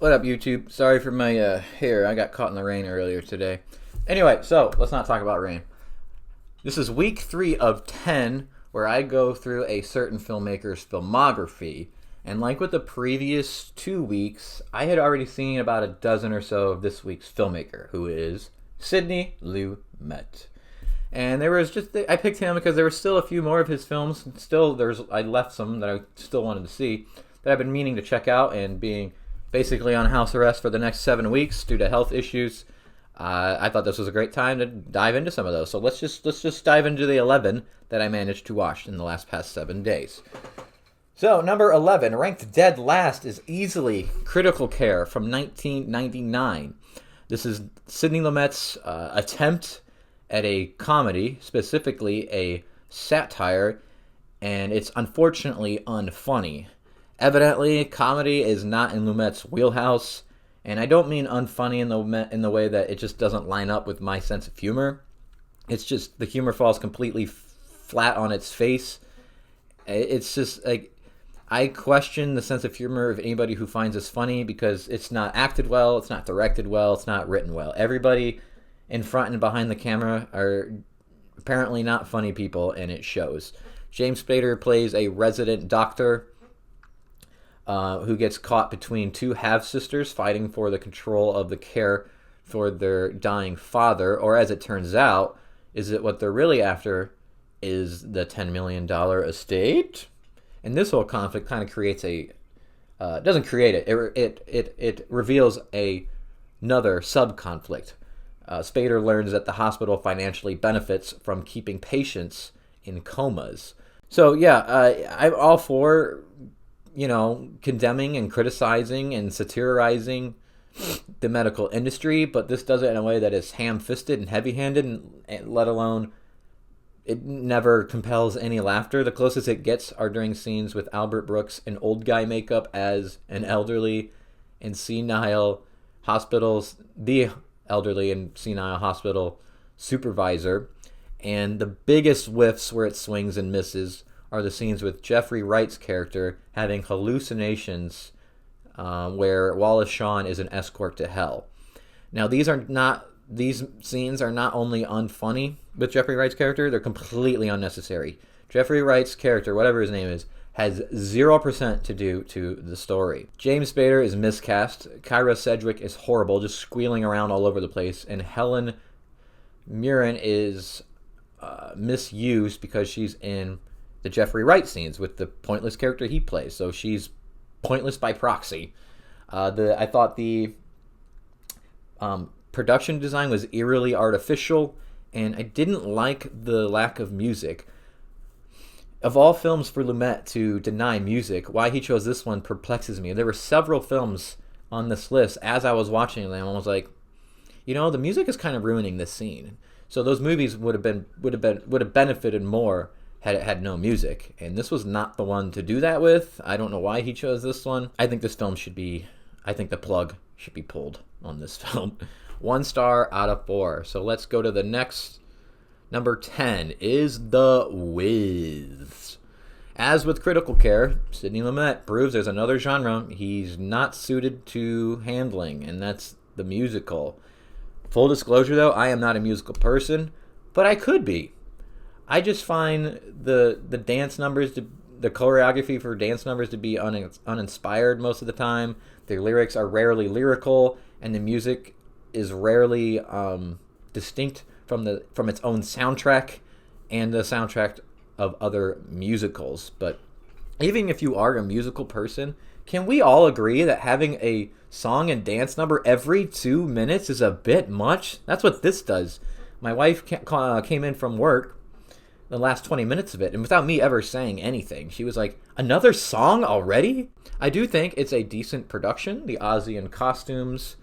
What up, YouTube? Sorry for my hair. I got caught in the rain earlier today. Anyway, so let's not talk about rain. This is week 3 of 10, where I go through a certain filmmaker's filmography. And like with the previous 2 weeks, I had already seen about a dozen or so of this week's filmmaker, who is Sidney Lumet. And I picked him because there were still a few more of his films. I left some that I still wanted to see that I've been meaning to check out, and being basically on house arrest for the next 7 weeks due to health issues. I thought this was a great time to dive into some of those. So let's just dive into the 11 that I managed to watch in the past 7 days. So number 11, ranked dead last, is easily Critical Care from 1999. This is Sidney Lumet's attempt at a comedy, specifically a satire, and it's unfortunately unfunny. Evidently, comedy is not in Lumet's wheelhouse, and I don't mean unfunny in the way that it just doesn't line up with my sense of humor. It's just the humor falls completely flat on its face. It's just like, I question the sense of humor of anybody who finds this funny, because it's not acted well, it's not directed well, it's not written well. Everybody in front and behind the camera are apparently not funny people, and it shows. James Spader plays a resident doctor who gets caught between two half-sisters fighting for the control of the care for their dying father, or as it turns out, is that what they're really after is the $10 million estate? And this whole conflict kind of creates doesn't create it, it reveals another sub-conflict. Spader learns that the hospital financially benefits from keeping patients in comas. So yeah, I'm all for condemning and criticizing and satirizing the medical industry, but this does it in a way that is ham-fisted and heavy-handed, and let alone it never compels any laughter. The closest it gets are during scenes with Albert Brooks in old guy makeup as an elderly and senile the elderly and senile hospital supervisor. And the biggest whiffs where it swings and misses are the scenes with Jeffrey Wright's character having hallucinations, where Wallace Shawn is an escort to hell. Now, these scenes are not only unfunny with Jeffrey Wright's character, they're completely unnecessary. Jeffrey Wright's character, whatever his name is, has 0% to do to the story. James Spader is miscast. Kyra Sedgwick is horrible, just squealing around all over the place. And Helen Mirren is misused because she's in the Jeffrey Wright scenes with the pointless character he plays. So she's pointless by proxy. I thought the production design was eerily artificial, and I didn't like the lack of music. Of all films for Lumet to deny music, why he chose this one perplexes me. There were several films on this list as I was watching them. I was like, the music is kind of ruining this scene. So those movies would have benefited more had it had no music, and this was not the one to do that with. I don't know why he chose this one. I think the plug should be pulled on this film. 1 star out of 4. So let's go to the next. Number 10 is The Wiz. As with Critical Care, Sidney Lumet proves there's another genre he's not suited to handling, and that's the musical. Full disclosure though, I am not a musical person, but I could be. I just find the dance numbers, the choreography for dance numbers to be uninspired most of the time. The lyrics are rarely lyrical, and the music is rarely distinct from its own soundtrack and the soundtrack of other musicals. But even if you are a musical person, can we all agree that having a song and dance number every 2 minutes is a bit much? That's what this does. My wife came in from work the last 20 minutes of it, and without me ever saying anything, she was like, another song already? I do think it's a decent production. The Ozian costumes,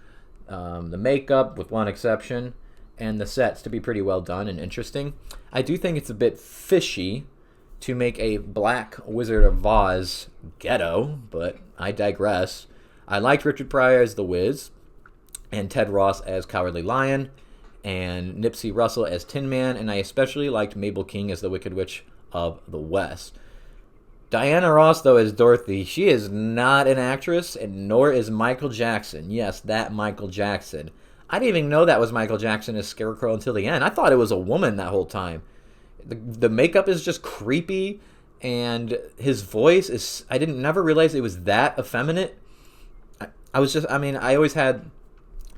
the makeup, with one exception, and the sets to be pretty well done and interesting. I do think it's a bit fishy to make a Black Wizard of Oz ghetto, but I digress. I liked Richard Pryor as the Wiz, and Ted Ross as Cowardly Lion, and Nipsey Russell as Tin Man, and I especially liked Mabel King as the Wicked Witch of the West. Diana Ross, though, as Dorothy, she is not an actress, and nor is Michael Jackson. Yes, that Michael Jackson. I didn't even know that was Michael Jackson as Scarecrow until the end. I thought it was a woman that whole time. The makeup is just creepy, and his voice is. I didn't never realize it was that effeminate. I was just. I mean, I always had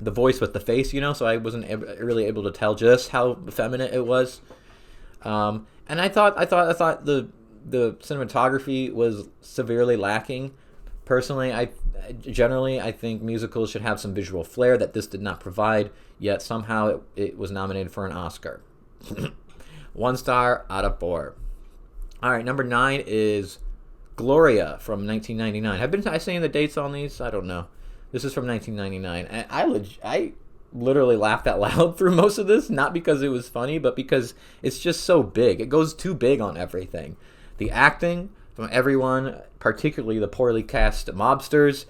the voice with the face, so I wasn't really able to tell just how effeminate it was. And I thought the cinematography was severely lacking. Personally, I think musicals should have some visual flair that this did not provide. Yet somehow it was nominated for an Oscar. 1 star out of 4. All right, number 9 is Gloria from 1999. Have I saying the dates on these? I don't know. This is from 1999. And I literally laughed out loud through most of this, not because it was funny, but because it's just so big. It goes too big on everything. The acting from everyone, particularly the poorly cast mobsters,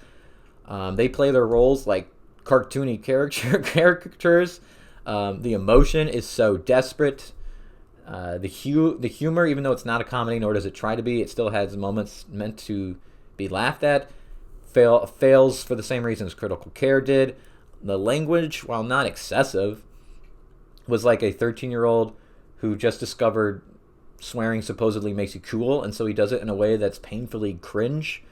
they play their roles like cartoony characters. The emotion is so desperate. The humor, even though it's not a comedy, nor does it try to be, it still has moments meant to be laughed at. Fails for the same reasons Critical Care did. The language, while not excessive, was like a 13-year-old who just discovered swearing supposedly makes you cool, and so he does it in a way that's painfully cringe.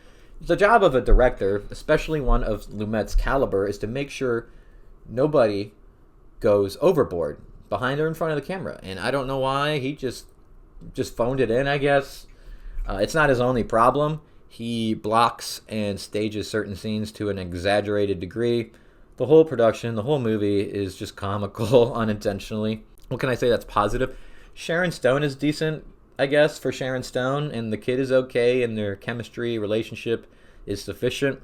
The job of a director, especially one of Lumet's caliber, is to make sure nobody goes overboard behind or in front of the camera. And I don't know why. He just phoned it in, I guess. It's not his only problem. He blocks and stages certain scenes to an exaggerated degree. The whole production, the whole movie is just comical unintentionally. What can I say that's positive? Sharon Stone is decent, I guess, for Sharon Stone, and the kid is okay, and their chemistry, relationship is sufficient.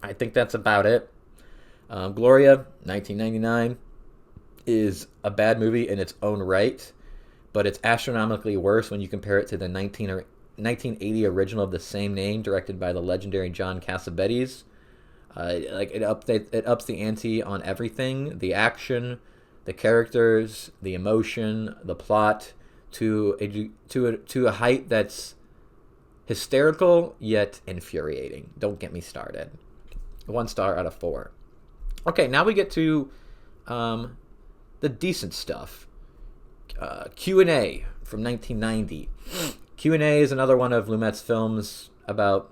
I think that's about it. Gloria, 1999, is a bad movie in its own right, but it's astronomically worse when you compare it to the 1980 original of the same name, directed by the legendary John Cassavetes. It ups the ante on everything: the action, the characters, the emotion, the plot, to a height that's hysterical yet infuriating. Don't get me started. 1 star out of 4. Okay, now we get to the decent stuff. Q&A from 1990. Q&A is another one of Lumet's films about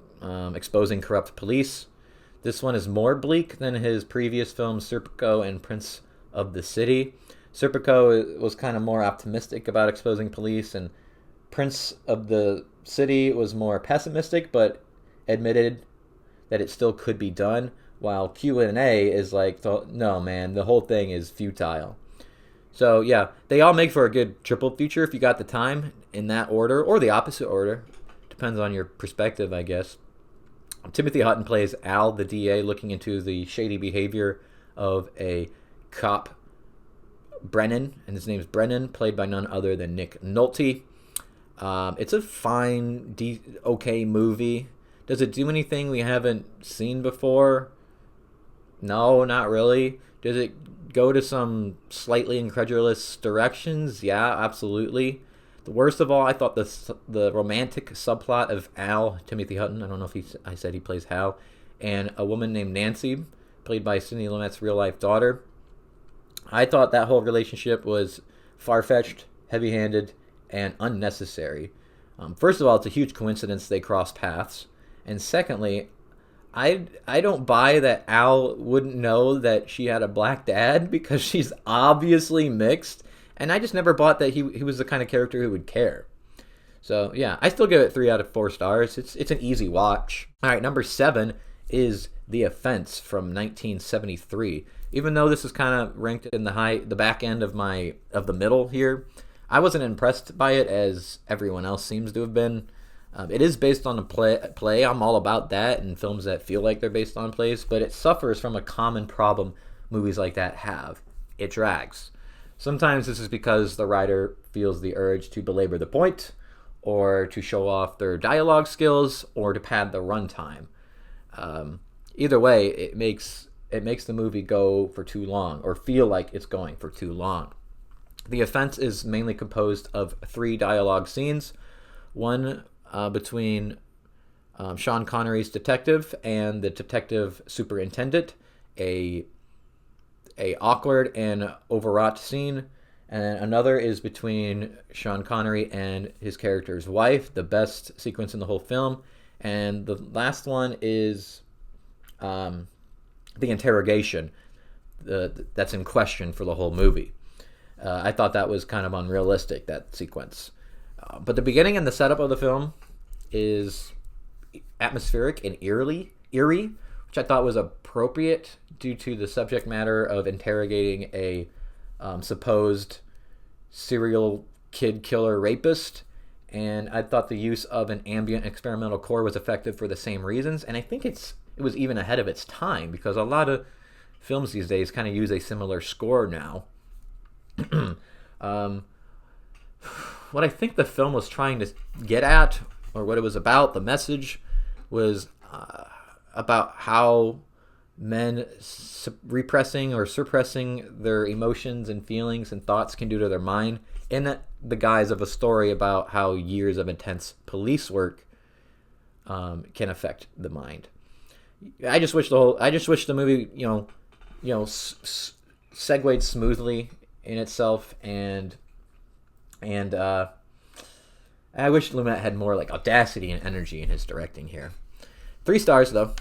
exposing corrupt police. This one is more bleak than his previous films, Serpico and Prince of the City. Serpico was kind of more optimistic about exposing police, and Prince of the City was more pessimistic, but admitted that it still could be done, while Q&A is like, no, man, the whole thing is futile. So, yeah, they all make for a good triple feature if you got the time in that order, or the opposite order. Depends on your perspective, I guess. Timothy Hutton plays Al, the DA, looking into the shady behavior of a cop, Brennan, and his name's Brennan, played by none other than Nick Nolte. It's a fine, okay movie. Does it do anything we haven't seen before? No, not really. Does it go to some slightly incredulous directions? Yeah, absolutely. The worst of all, I thought the romantic subplot of Al, Timothy Hutton, I don't know if I said he plays Hal, and a woman named Nancy, played by Sidney Lumet's real-life daughter. I thought that whole relationship was far-fetched, heavy-handed, and unnecessary. First of all, it's a huge coincidence they cross paths. And secondly, I don't buy that Al wouldn't know that she had a black dad, because she's obviously mixed. And I just never bought that he was the kind of character who would care. So, yeah, I still give it 3 out of 4 stars. It's an easy watch. All right, number 7 is The Offense from 1973. Even though this is kind of ranked in the back end of the middle here, I wasn't impressed by it as everyone else seems to have been. It is based on a play. I'm all about that, and films that feel like they're based on plays, but it suffers from a common problem movies like that have. It drags. Sometimes this is because the writer feels the urge to belabor the point, or to show off their dialogue skills, or to pad the runtime. Either way, it makes the movie go for too long, or feel like it's going for too long. The Offense is mainly composed of 3 dialogue scenes. One between Sean Connery's detective and the detective superintendent, a awkward and overwrought scene. And another is between Sean Connery and his character's wife, the best sequence in the whole film. And the last one is the interrogation that's in question for the whole movie. I thought that was kind of unrealistic, that sequence. But the beginning and the setup of the film is atmospheric and eerie, which I thought was appropriate due to the subject matter of interrogating a supposed serial kid killer rapist. And I thought the use of an ambient experimental core was effective for the same reasons. And I think it was even ahead of its time, because a lot of films these days kind of use a similar score now. What I think the film was trying to get at, or what it was about, the message was about how men repressing or suppressing their emotions and feelings and thoughts can do to their mind, in the guise of a story about how years of intense police work can affect the mind. I just wish the movie, segued smoothly in itself, and I wish Lumet had more like audacity and energy in his directing here. 3 stars though.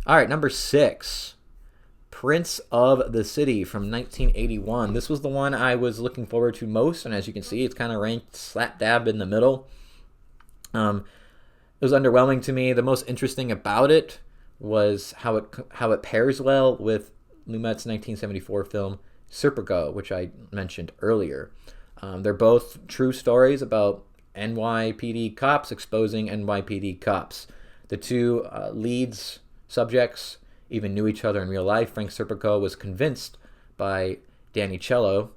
All right, number 6, Prince of the City from 1981. This was the one I was looking forward to most, and as you can see, it's kind of ranked slap dab in the middle. It was underwhelming to me. The most interesting about it was how it pairs well with Lumet's 1974 film Serpico, which I mentioned earlier. They're both true stories about NYPD cops exposing NYPD cops. The two leads subjects even knew each other in real life. Frank Serpico was convinced by Danny Cello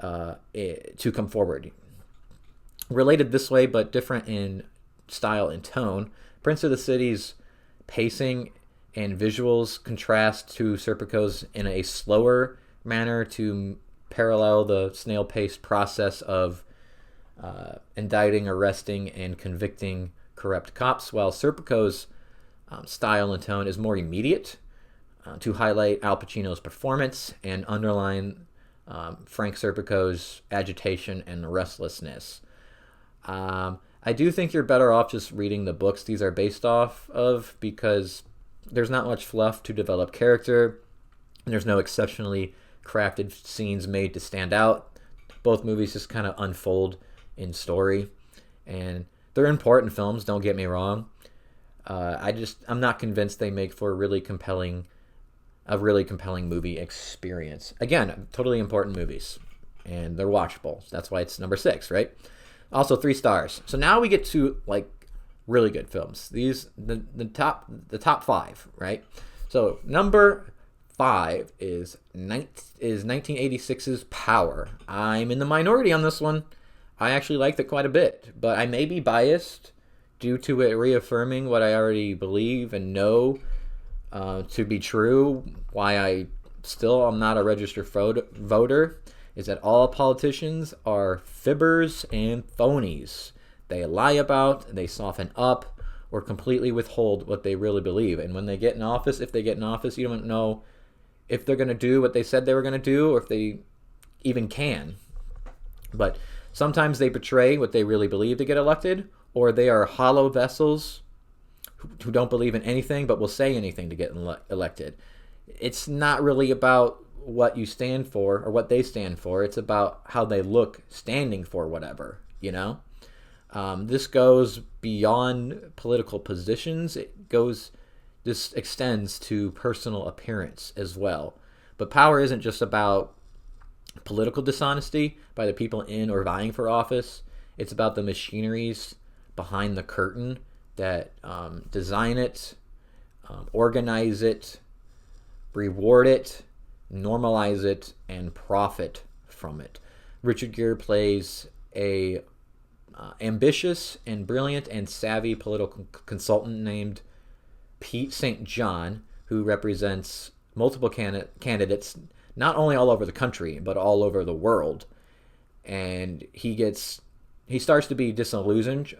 to come forward. Related this way, but different in style and tone, Prince of the City's pacing and visuals contrast to Serpico's in a slower manner to parallel the snail-paced process of indicting, arresting, and convicting corrupt cops, while Serpico's style and tone is more immediate to highlight Al Pacino's performance and underline Frank Serpico's agitation and restlessness. I do think you're better off just reading the books these are based off of, because there's not much fluff to develop character, and there's no exceptionally crafted scenes made to stand out. Both movies just kind of unfold in story, and they're important films, don't get me wrong. I'm not convinced they make for a really compelling movie experience. Again, totally important movies, and they're watchable. That's why it's number 6, right? Also 3 stars. So now we get to like really good films. These the top 5, right? So number 5 is 1986's Power. I'm in the minority on this one. I actually liked it quite a bit, but I may be biased due to it reaffirming what I already believe and know to be true. Why I still am not a registered voter is that all politicians are fibbers and phonies. They lie about, they soften up, or completely withhold what they really believe. And when they get in office, if they get in office, you don't know if they're going to do what they said they were going to do, or if they even can. But sometimes they betray what they really believe to get elected, or they are hollow vessels who don't believe in anything but will say anything to get elected. It's not really about what you stand for or what they stand for. It's about how they look standing for whatever, you know? This goes beyond political positions. This extends to personal appearance as well. But power isn't just about political dishonesty by the people in or vying for office. It's about the machineries behind the curtain that design it, organize it, reward it, normalize it, and profit from it. Richard Gere plays a ambitious and brilliant and savvy political consultant named Pete St. John, who represents multiple candidates not only all over the country but all over the world. And he starts to be disillusioned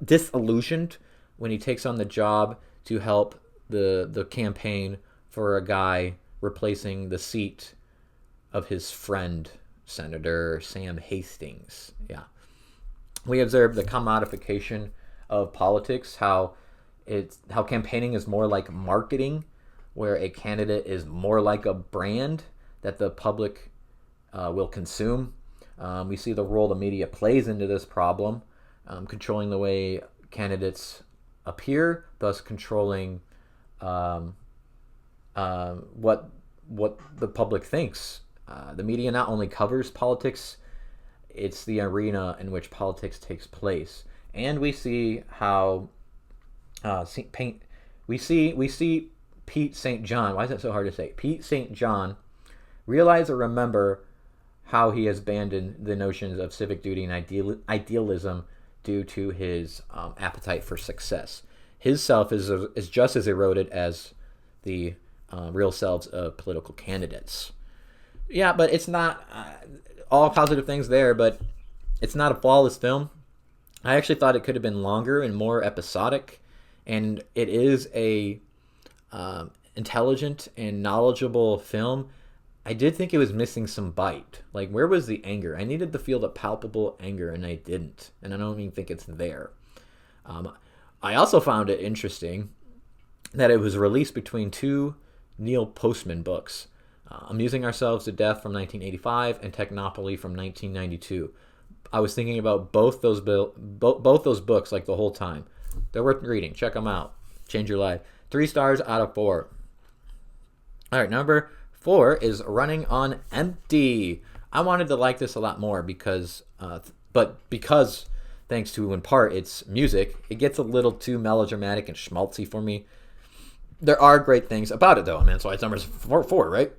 disillusioned when he takes on the job to help the campaign for a guy replacing the seat of his friend, Senator Sam Hastings. Yeah. We observe the commodification of politics, how campaigning is more like marketing, where a candidate is more like a brand that the public will consume. We see the role the media plays into this problem, controlling the way candidates appear, thus controlling what the public thinks. The media not only covers politics, it's the arena in which politics takes place, and we see how we see Pete St. John. Why is that so hard to say? Pete St. John realize or remember how he has abandoned the notions of civic duty and idealism due to his appetite for success. His self is just as eroded as the real selves of political candidates. Yeah, but it's not all positive things there, but it's not a flawless film. I actually thought it could have been longer and more episodic, and it is a intelligent and knowledgeable film. I did think it was missing some bite. Like, where was the anger? I needed to feel the palpable anger, and I didn't. And I don't even think it's there. I also found it interesting that it was released between two Neil Postman books, Amusing Ourselves to Death from 1985 and Technopoly from 1992. I was thinking about both those books like the whole time. They're worth reading. Check them out. Change your life. 3 stars out of 4. All right, number 4 is Running on Empty. I wanted to like this a lot more because thanks to, in part, its music, it gets a little too melodramatic and schmaltzy for me. There are great things about it, though. I mean, that's why it's number 4, right?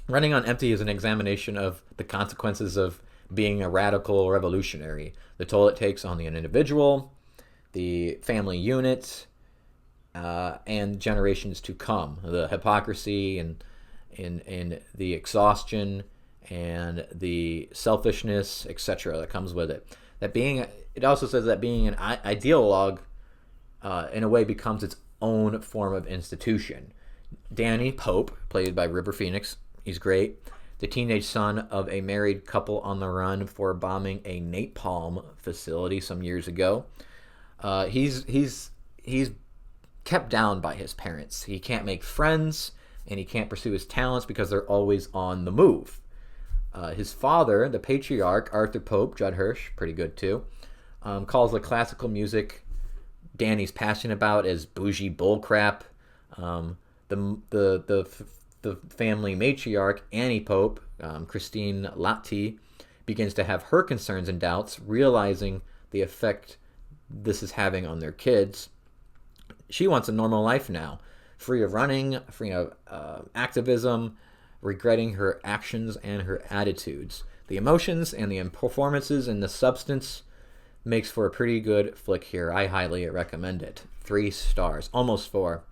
Running on Empty is an examination of the consequences of being a radical revolutionary, the toll it takes on the individual, the family unit, and generations to come, the hypocrisy and the exhaustion and the selfishness, etc., that comes with it. It also says that being an ideologue, in a way, becomes its own form of institution. Danny Pope, played by River Phoenix, he's great. The teenage son of a married couple on the run for bombing a napalm facility some years ago. He's kept down by his parents. He can't make friends, and he can't pursue his talents because they're always on the move. His father, the patriarch, Arthur Pope, Judd Hirsch, pretty good too, calls the classical music Danny's passionate about as bougie bullcrap. The family matriarch, Annie Pope, Christine Latti, begins to have her concerns and doubts, realizing the effect this is having on their kids. She wants a normal life now, free of running, free of activism, regretting her actions and her attitudes. The emotions and the performances and the substance makes for a pretty good flick here. I highly recommend it. 3 stars, almost 4.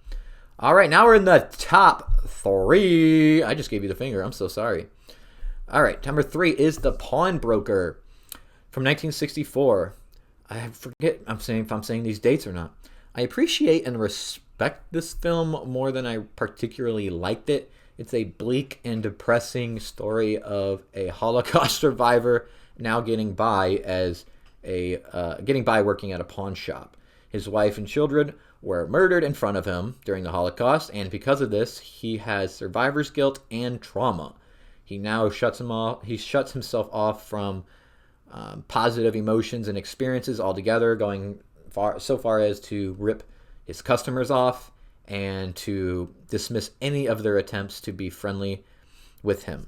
All right, now we're in the top 3. I just gave you the finger. I'm so sorry. All right, number 3 is The Pawnbroker from 1964. I forget if I'm saying these dates or not. I appreciate and respect this film more than I particularly liked it. It's a bleak and depressing story of a Holocaust survivor now getting by working at a pawn shop. His wife and children were murdered in front of him during the Holocaust, and because of this, he has survivor's guilt and trauma. He now shuts himself off from positive emotions and experiences altogether, going so far as to rip his customers off and to dismiss any of their attempts to be friendly with him.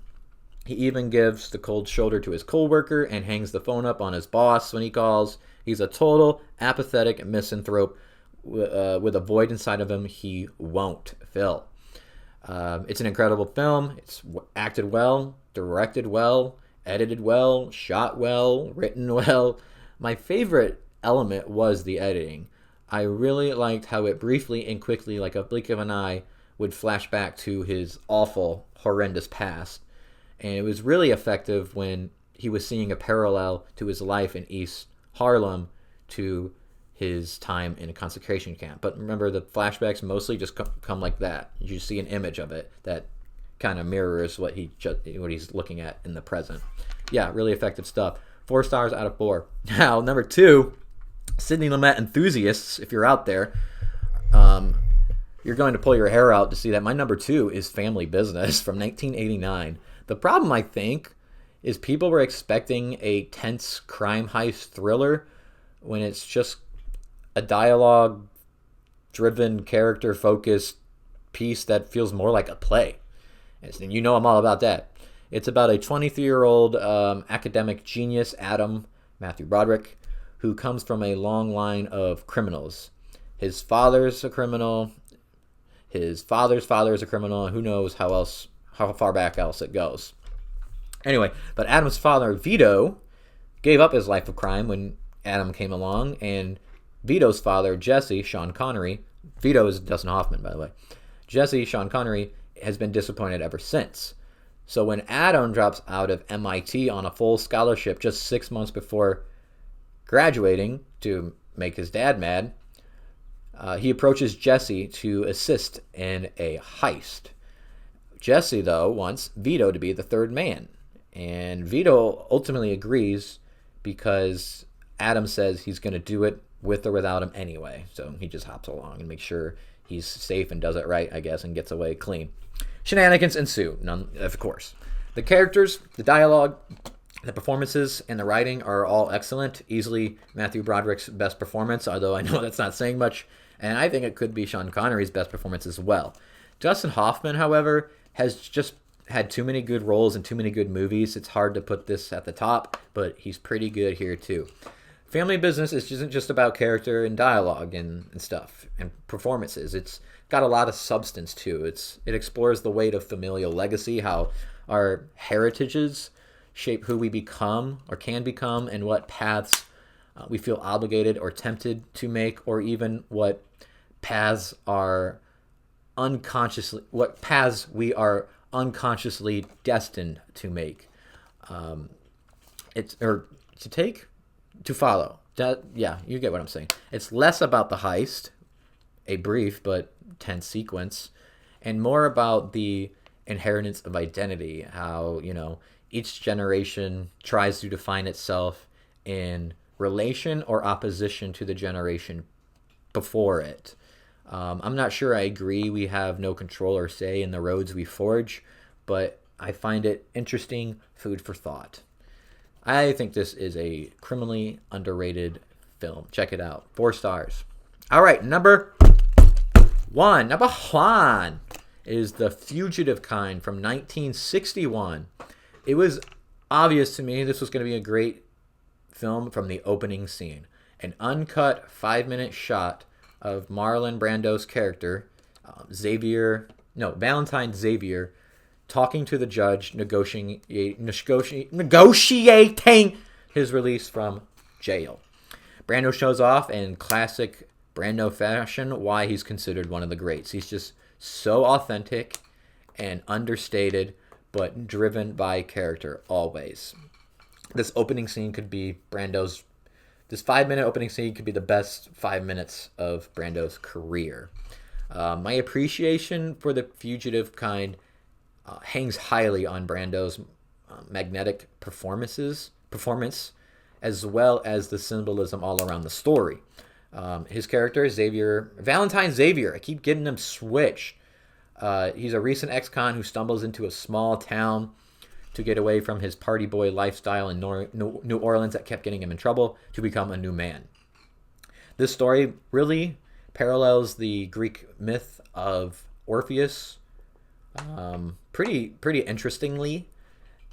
He even gives the cold shoulder to his coworker and hangs the phone up on his boss when he calls. He's a total apathetic misanthrope with a void inside of him he won't fill. It's an incredible film. It's acted well, directed well, edited well, shot well, written well. My favorite element was the editing. I really liked how it briefly and quickly, like a blink of an eye, would flash back to his awful, horrendous past. And it was really effective when he was seeing a parallel to his life in East Harlem to his time in a concentration camp. But remember, the flashbacks mostly just come like that. You see an image of it that kind of mirrors what he's looking at in the present. Yeah, really effective stuff. 4 stars out of 4. Now, number 2, Sidney Lumet enthusiasts, if you're out there, you're going to pull your hair out to see that my number 2 is Family Business from 1989. The problem, I think, is people were expecting a tense crime heist thriller when it's just a dialogue-driven, character-focused piece that feels more like a play. And you know I'm all about that. It's about a 23-year-old academic genius, Adam, Matthew Broderick, who comes from a long line of criminals. His father's a criminal. His father's father is a criminal. And who knows how far back else it goes. Anyway, but Adam's father, Vito, gave up his life of crime when Adam came along, and Vito's father, Jesse, Sean Connery, Vito is Dustin Hoffman, by the way, Jesse, Sean Connery, has been disappointed ever since. So when Adam drops out of MIT on a full scholarship just 6 months before graduating to make his dad mad, he approaches Jesse to assist in a heist. Jesse, though, wants Vito to be the third man. And Vito ultimately agrees because Adam says he's going to do it with or without him anyway. So he just hops along and makes sure he's safe and does it right, I guess, and gets away clean. Shenanigans ensue, none, of course. The characters, the dialogue, the performances, and the writing are all excellent. Easily Matthew Broderick's best performance, although I know that's not saying much. And I think it could be Sean Connery's best performance as well. Dustin Hoffman, however, has just had too many good roles and too many good movies. It's hard to put this at the top, but he's pretty good here too. Family Business isn't just about character and dialogue and stuff and performances. It's got a lot of substance too. It explores the weight of familial legacy, how our heritages shape who we become or can become, and what paths we feel obligated or tempted to make, or even what paths we are unconsciously destined to make. To follow. Yeah, you get what I'm saying. It's less about the heist, a brief but tense sequence, and more about the inheritance of identity, how, each generation tries to define itself in relation or opposition to the generation before it. I'm not sure I agree we have no control or say in the roads we forge, but I find it interesting food for thought. I think this is a criminally underrated film. Check it out. 4 stars. All right, number one is The Fugitive Kind from 1961. It was obvious to me this was going to be a great film from the opening scene. An uncut 5-minute shot of Marlon Brando's character, Valentine Xavier, talking to the judge, negotiating his release from jail. Brando shows off in classic Brando fashion why he's considered one of the greats. He's just so authentic and understated, but driven by character always. This opening scene could be this 5-minute opening scene could be the best 5 minutes of Brando's career. My appreciation for The Fugitive Kind hangs highly on Brando's magnetic performance, as well as the symbolism all around the story. His character, Valentine Xavier, I keep getting him switched. He's a recent ex-con who stumbles into a small town to get away from his party boy lifestyle in New Orleans that kept getting him in trouble to become a new man. This story really parallels the Greek myth of Orpheus pretty interestingly,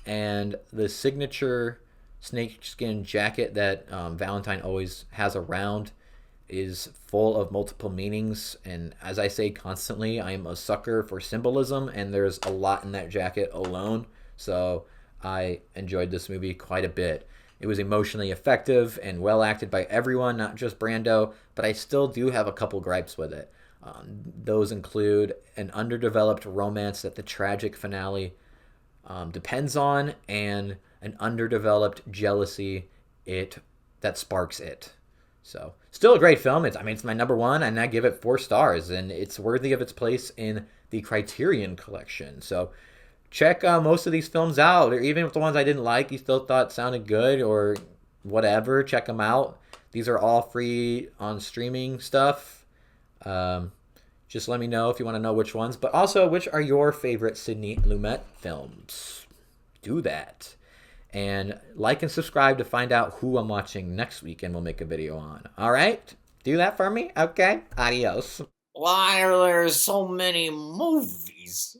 and the signature snakeskin jacket that Valentine always has around is full of multiple meanings, and as I say constantly, I am a sucker for symbolism, and there's a lot in that jacket alone, so I enjoyed this movie quite a bit. It was emotionally effective and well acted by everyone, not just Brando, but I still do have a couple gripes with it. Those include an underdeveloped romance that the tragic finale depends on, and an underdeveloped jealousy that sparks it. So, still a great film. It's my number one, and I give it 4 stars, and it's worthy of its place in the Criterion collection. So, check most of these films out, or even if the ones I didn't like, you still thought sounded good, or whatever. Check them out. These are all free on streaming stuff. Um, just let me know if you want to know which ones, but also which are your favorite Sidney Lumet films. Do that. And like and subscribe to find out who I'm watching next week and we'll make a video on. All right? Do that for me? Okay. Adios. Why are there so many movies?